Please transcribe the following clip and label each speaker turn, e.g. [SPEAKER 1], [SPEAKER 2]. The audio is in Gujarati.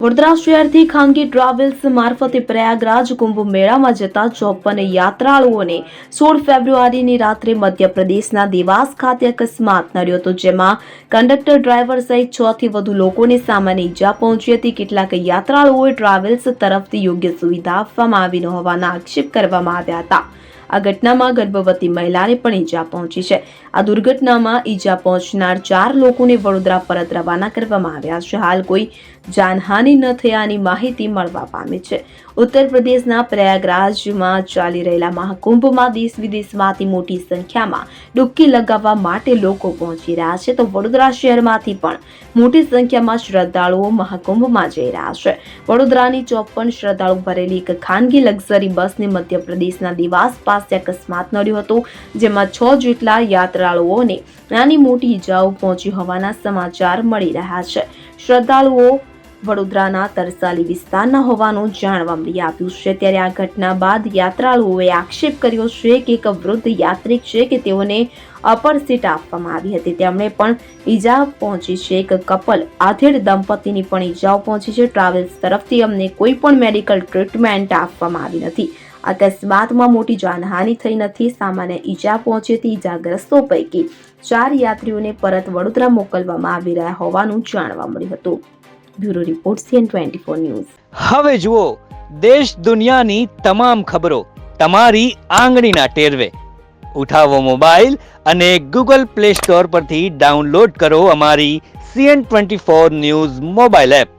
[SPEAKER 1] વડોદરા શહેરથી ખાનગી ટ્રાવેલ્સ મારફતે પ્રયાગરાજ કુંભ મેળામાં જતા 54 યાત્રાળુઓને 16 ફેબ્રુઆરીની રાત્રે મધ્યપ્રદેશના દેવાસ ખાતે અકસ્માત નડ્યો હતો, જેમાં કંડક્ટર, ડ્રાઈવર સહિત 6 થી વધુ લોકોને સામાન્ય ઈજા પહોંચી હતી. કેટલાક યાત્રાળુઓએ ટ્રાવેલ્સ તરફથી યોગ્ય સુવિધા આપવામાં આવી ન હોવાના આક્ષેપ કરવામાં આવ્યા હતા. આ ઘટનામાં ગર્ભવતી મહિલાને પણ ઈજા પહોંચી છે. આ દુર્ઘટનામાં ઈજા પહોંચનાર 4 લોકોને વડોદરા પરત રવાના કરવામાં આવ્યા છે. હાલ કોઈ જાનહાનિ ન થયાની માહિતી મળવા પામી છે. ઉત્તર પ્રદેશના પ્રયાગરાજમાં ચાલી રહેલા મહાકુંભમાં દેશ વિદેશમાંથી મોટી સંખ્યામાં ડૂબકી લગાવવા માટે લોકો પહોંચી રહ્યા છે, તો વડોદરા શહેરમાંથી પણ મોટી સંખ્યામાં શ્રદ્ધાળુઓ મહાકુંભમાં જઈ રહ્યા છે. વડોદરાની 54 શ્રદ્ધાળુ ભરેલી એક ખાનગી લક્ઝરી બસને મધ્યપ્રદેશના દેવાસ પાસે અકસ્માત નડ્યો હતો, જેમાં 6 જેટલા યાત્રાળુઓને નાની મોટી ઈજાઓ પહોંચી હોવાના સમાચાર મળી રહ્યા છે. શ્રદ્ધાળુઓ વડોદરાના તરસાલી વિસ્તારના હોવાનું જાણવા મળી આવ્યું છે. ત્યારે આ ઘટના બાદ યાત્રાળુઓએ આક્ષેપ કર્યો છે કે એક વૃદ્ધ યાત્રિક છે કે તેઓને અપર સીટ આપવામાં આવી હતી, તેમણે પણ ઈજા પહોંચી છે. એક કપલ આધેડ દંપતીની પણ ઈજાઓ પહોંચી છે. ટ્રાવેલ્સ તરફથી અમને કોઈ પણ મેડિકલ ટ્રીટમેન્ટ આપવામાં આવી નથી. અકસ્માતમાં મોટી જાનહાનિ થઈ નથી. સામાન્ય ઈજા પહોંચી હતી. ઈજાગ્રસ્તો પૈકી 4 યાત્રીઓને પરત વડોદરા મોકલવામાં આવી રહ્યા હોવાનું જાણવા મળ્યું હતું. Bureau report CN24 news.
[SPEAKER 2] હવે જુઓ દેશ દુનિયાની તમામ ખબરો તમારી આંગળીના ટેરવે. ઉઠાવો મોબાઈલ અને Google Play Store પરથી ડાઉનલોડ કરો અમારી CN24 ન્યૂઝ મોબાઈલ એપ.